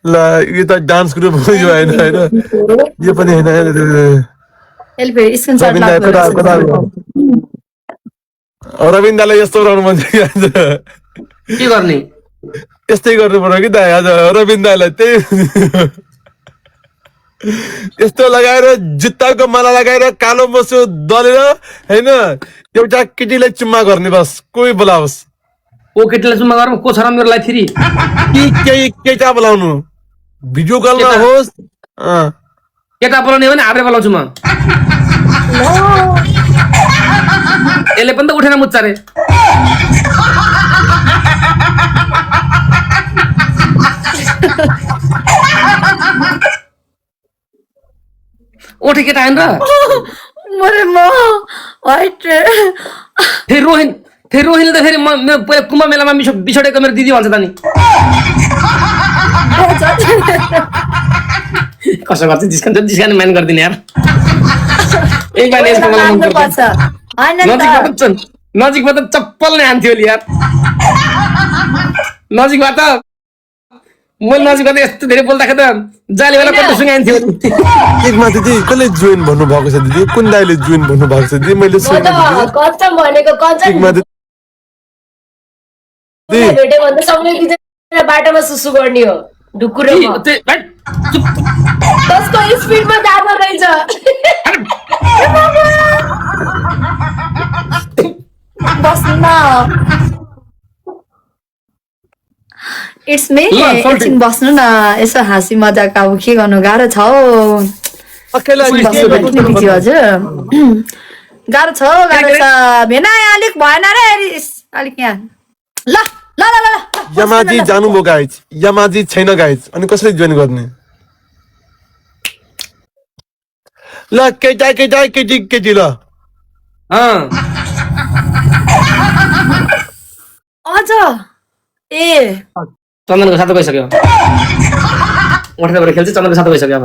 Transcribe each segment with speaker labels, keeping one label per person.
Speaker 1: ल यो त डान्स ग्रुप हो यो होइन होइन यो पनि होइन
Speaker 2: यसले फेरि स्क्रिनशट
Speaker 1: रविन्द्र कता कता
Speaker 2: लाग्छ
Speaker 1: रविन्द्रलाई यस्तो बनाउनु मन छ कि आज
Speaker 3: के गर्ने
Speaker 1: यस्तै गर्नु पर्यो कि त आज रविन्द्रलाई त्यही यस्तो लगाएर जुत्ताको माला लगाएर कालो मसो दलेर होइन एउटा केटीलाई चुम्मा गर्ने बस कोही बोलाओस्
Speaker 3: ओ केटीलाई चुम्मा गरौँ को छ र मेरो लागि फेरि
Speaker 1: कि केही केटा बोलाउनु भिडियो कलमा होस्
Speaker 3: केटा बोलाउने हो भने हाब्रे बोलाउँछु म यसले पनि त उठेर मुच्चा रे उठे केटा आइन र
Speaker 2: मरे म वाइट
Speaker 3: फेरि रोहिणले त फेरि पहिला कुम्भ मेलामा बिछोडेको मेरो दिदी भन्छ त नि कसो गर्छ जिस्कान म्यान गरिदिने यार एक बार यसको मलाई मन पर्छ नजिकबाट चप्पल नै हान्थ्यो नि यार नजिकबाट मैले नजिकबाट यस्तो धेरै बोल्दाखेरि त जाली बेला कति सुँगाइन्थ्यो
Speaker 1: एकमा दिदी कसले जोइन भन्नु भएको छ दिदी कुन दाइले जोइन भन्नु भएको छ दिदी मैले
Speaker 4: कस्टम भनेको भेट्यो भने सँगै बिचरा बाटोमा सुसु गर्ने हो ढुकुरमा कसको स्पिडमा जाँदो रहेछ
Speaker 2: बस्न इट्स मी एकछिन बस्नु न यसो हाँसी मजाक अब के गर्नु गाह्रो छ हौ
Speaker 1: अकेला
Speaker 2: हजुर गाह्रो छ भेना अलिक भएन रे अलिक यहाँ ल ल ल ल
Speaker 1: यमाजी जानुभयो गाइज यमाजी छैन गाइज अनि कसरी जोइन गर्ने ल केटा केटा केटी केटी ल
Speaker 2: अझ ए
Speaker 3: चन्दनको साथो गइसक्यो उठेर खेल्छ चन्दनको साथो गइसक्यो अब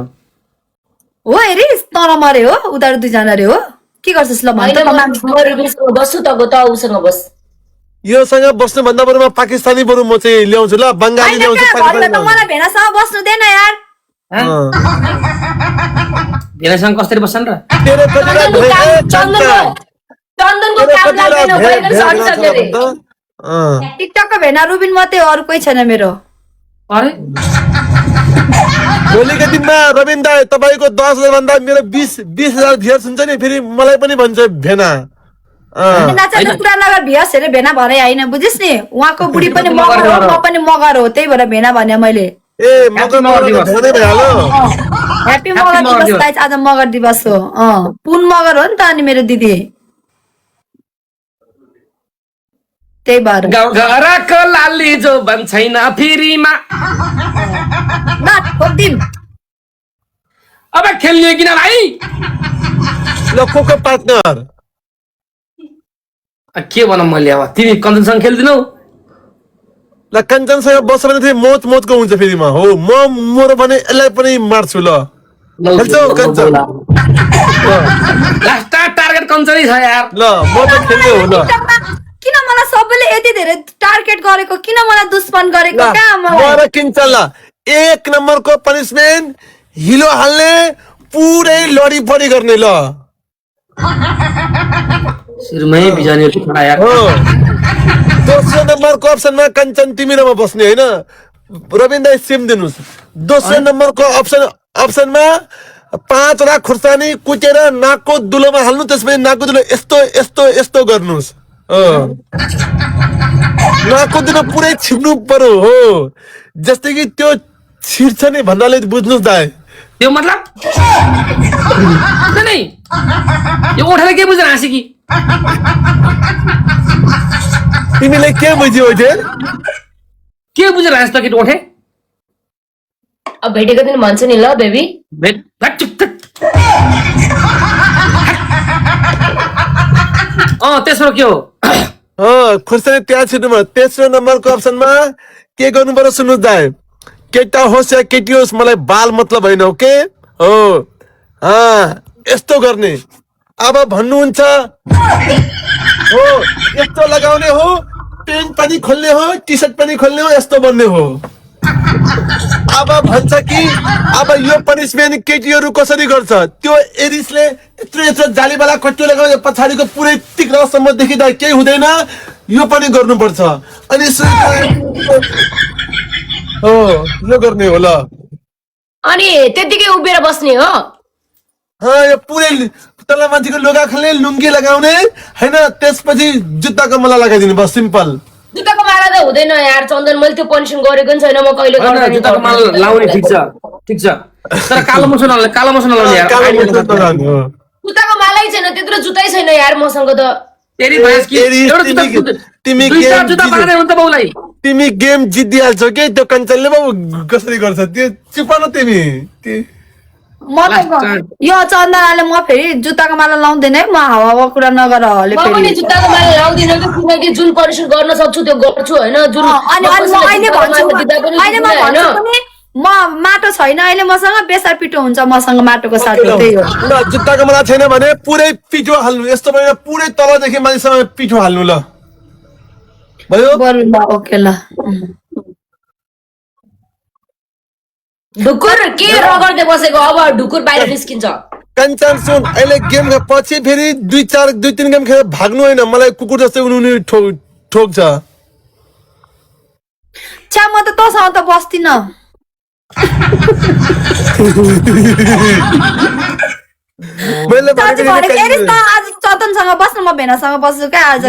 Speaker 2: हो हेरि तर मरे हो उनीहरू दुईजना रे हो के गर्छस् ल भन् त
Speaker 4: बस्छु त गो त उसँग बस
Speaker 1: योसँग बस्नु भन्दा बरुमा पाकिस्तानी बरु म चाहिँ ल्याउँछु ल बंगाली ल्याउँछु
Speaker 2: मलाई भेनासँग बस्नु देन यार
Speaker 3: भेनासँग कसरी बस्छन् र
Speaker 4: चन्दनको काम लाग्दैन भइगयो सकिसक्यो रे
Speaker 2: टिकटकको भेना रुबिन मात्रै हो अरू कोही छैन मेरो
Speaker 3: अरे
Speaker 1: भोलिको दिनमा रविन्द्र तपाईँको 10,000 भन्दा मेरो 20,000 भ्युर्स हुन्छ नि फेरि मलाई पनि भन्छ भेना
Speaker 2: कुरा नगर भियस हेरे भेना भरे होइन बुझिस् नि उहाँको बुढी पनि मगर हो म पनि मगर हो त्यही भएर भेना भने मैले
Speaker 1: मगर
Speaker 2: ह्याप्पी मगर दिवस गाइस आज मगर दिवस हो पुन मगर हो नि त अनि मेरो दिदी त्यही भएर
Speaker 3: घरको लाली जो बन्छैन फेरिमा अब खेल्ने किन भाइ
Speaker 1: ल को पार्टनर
Speaker 3: के भनौँ मैले अब तिमी कञ्चनसँग खेल्दिनौ
Speaker 1: ल कञ्चनसँग बस्यो भने फेरि मोचको हुन्छ फेरिमा हो म मरो भने यसलाई पनि मार्छु ल खेल्छौ कञ्चन
Speaker 3: लास्ट टार्गेट कञ्चनै छ यार
Speaker 1: ल म त खेल्ने हो ल
Speaker 2: किन मलाई सबैले यति धेरै टार्गेट गरेको किन मलाई दुश्मन गरेको क्या
Speaker 1: म र किन्छ ल 1 नम्बरको पनिशमेन्ट हिलो हाल्ने पुरै लडी पडी गर्ने ल
Speaker 3: सिरमै बिजानी खडा यार
Speaker 1: दोस्रो नम्बरको अप्सनमा कञ्चन तिमी र म बस्ने हैन रविन्द्र सिम दिनुस् दोस्रो नम्बरको अप्सनमा 5 वटा खुर्सानी कुटेर नाकको दुलोमा हाल्नु त्यसपछि नाकको दुलो यस्तो यस्तो यस्तो गर्नुस् नाकको दुलो पुरै छिप्नु पर्यो हो जस्तै कि त्यो छिर्छ नि भन्नाले बुझ्नुस् दाइ
Speaker 3: त्यो मतलब नै यो उठेर के बुझेर हाँसी कि
Speaker 1: तिमीले के बुझ्यौ
Speaker 3: के बुझेर हाँस त केटो उठे
Speaker 4: अब भेटेको दिन भन्छु नि ल बेबी
Speaker 3: तेस्रो के हो
Speaker 1: खुर्सानी त्यहाँ छिर्नु तेस्रो नम्बरको अप्सनमा के गर्नु पर्यो सुन्नु दाइ केटा होस् या केटी होस् मलाई बाल मतलब होइन ओके हो यस्तो गर्ने अब भन्नुहुन्छ हो यस्तो लगाउने हो पेन्ट पनि खोल्ने हो टी सर्ट पनि खोल्ने हो यस्तो बन्ने हो अब भन्छ कि अब यो पनिसमेन्ट केटीहरू कसरी गर्छ त्यो एरिसले यत्रो जालीवाला कट्टु लगाउने पछाडिको पुरै तिग्रासम्म देखिँदा केही हुँदैन यो पनि गर्नुपर्छ अनि हो यो गर्ने हो ल
Speaker 4: अनि त्यतिकै उभिएर बस्ने हो
Speaker 1: यो पुरै तल मान्छेको लुगा खोल्ने लुङ्गी लगाउने हैन त्यसपछि जुत्ताको मला लगाइदिनु बस सिम्पल
Speaker 4: जुत्ताको माला त हुँदैन यार चन्दन मैले त्यो पनिसन गरेको नि छैन म कहिले गर्दैन
Speaker 3: जुत्ताको माल लाउने ठिक छ तर कालो मसो नलाउने यार
Speaker 4: जुत्ताको मालै छैन त्यत्रो जुत्तै छैन यार मसँग त
Speaker 3: तेरी भैंस की
Speaker 1: तिमी
Speaker 3: जुत्ता बाँड्दै हुन्छ बाउलाई
Speaker 1: तिमी गेम जित्दिहाल्छौ के त्यो कञ्चनले बाबु कसरी गर्छ त्यो चुपान तिमी
Speaker 2: म त यो चन्दनाले म फेरि जुत्ताको माला लाउँदैन है म हावा कुरा नगर हले
Speaker 4: म पनि जुत्ताको माला लाउँदिन कि किनकि जुन पनिसन गर्न सक्छु त्यो गर्छु हैन जुन
Speaker 2: अनि म अहिले भन्छु अहिले म भन्छु पनि म माटो छैन अहिले मसँग बेसार पिठो हुन्छ मसँग माटोको साटो त्यही हो
Speaker 1: जुत्ताको माला छैन भने पुरै पिठो हाल्नु यस्तो भएर पुरै तलदेखि माथिसम्म पिठो हाल्नु ल भयो
Speaker 2: बरु ल ओके ल
Speaker 4: ढुकुर के रगड्दै बसेको अब ढुकुर बाहिर निस्किन्छ
Speaker 1: कञ्चन सुन अहिले गेम पछि फेरि दुई तिन गेम खेलेर भाग्नु होइन मलाई कुकुर जस्तै उनी ठोक्छ
Speaker 2: छ्या म त तँसँग त बस्दिन
Speaker 1: मैले
Speaker 2: आज चतनसँग बस्नु म भेनासँग बस्छु क्या आज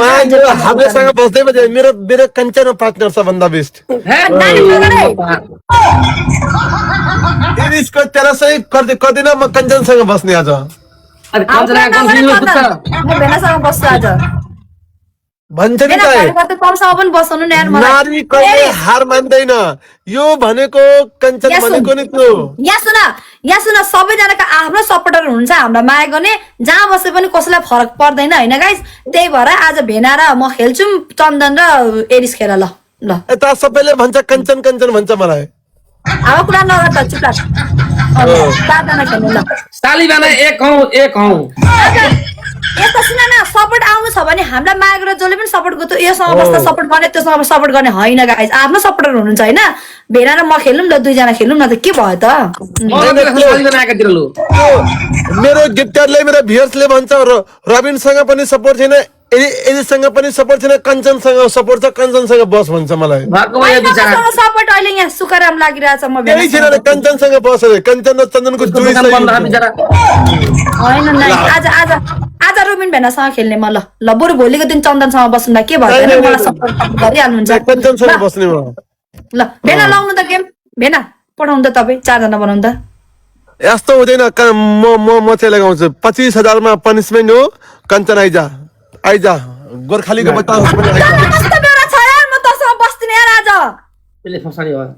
Speaker 1: हामीसँग बस्दै बजे मेरो मेरो कञ्चन पार्टनर सबभन्दा बेस्ट इरिसको तेरा सही गर्दैन म कञ्चनसँग बस्ने आज
Speaker 2: म भेनासँग बस्छु आज
Speaker 1: भन्छ नि
Speaker 2: तँसँग पनि बसाउनु नि यार
Speaker 1: नारी कहिले हार मान्दैन यो भनेको कञ्चन भनेको नि त्यो
Speaker 2: यहाँ सुन सबैजनाको आफ्नो सपोर्टर हुन्छ हामीलाई माया गर्ने जहाँ बसे पनि कसैलाई फरक पर्दैन होइन गाइस त्यही भएर आज भेना र म खेल्छौँ चन्दन र एरिस खेर ल ल
Speaker 1: यता सबैले भन्छ कञ्चन कञ्चन भन्छ मलाई
Speaker 2: अब कुरा नगर त चुप लाग चारजना खेल्नु ल
Speaker 3: साली बाना एक हौ
Speaker 2: यस्तो सुन न सपोर्ट आउनु छ भने हामीलाई माया गरेर जसले पनि सपोर्ट गर्छ योसँग बस्दा सपोर्ट गर्ने त्योसँग सपोर्ट गर्ने होइन गाइस आफ्नो सपोर्टर हुनुहुन्छ होइन भेना र म खेलौँ ल दुईजना खेलौँ न त के भयो त
Speaker 1: मेरो गिफ्टरले मेरो भियर्सले भन्छ रबिनसँग पनि सपोर्ट छैन एरिससँग पनि सपोर्ट छैन कञ्चनसँग सपोर्ट छ कञ्चनसँग बस भन्छ मलाई
Speaker 2: सपोर्ट अहिले यहाँ सुकाराम लागिरहेछ म
Speaker 1: केही छैन कञ्चनसँग बस अरे कञ्चन र चन्दनको जोडी
Speaker 2: होइन आज आज आज रुबिन भेनासँग खेल्ने म ल ल बरु भोलिको दिन चन्दनसँग बस्नु के भयो मलाई सपोर्ट गरिहाल्नुहुन्छ
Speaker 1: कञ्चनसँग बस्ने
Speaker 2: ल भेना लाउनु त गेम भेना पठाउनु त तपाईँ चारजना बनाउनु त
Speaker 1: यस्तो हुँदैन म चाहिँ लगाउँछु 25,000 मा पनिसमेन्ट हो कञ्चन आइजा गोर्खालीको बच्चा
Speaker 2: म तसँग बस्दिन यार आज
Speaker 3: त्यसले फसानी भयो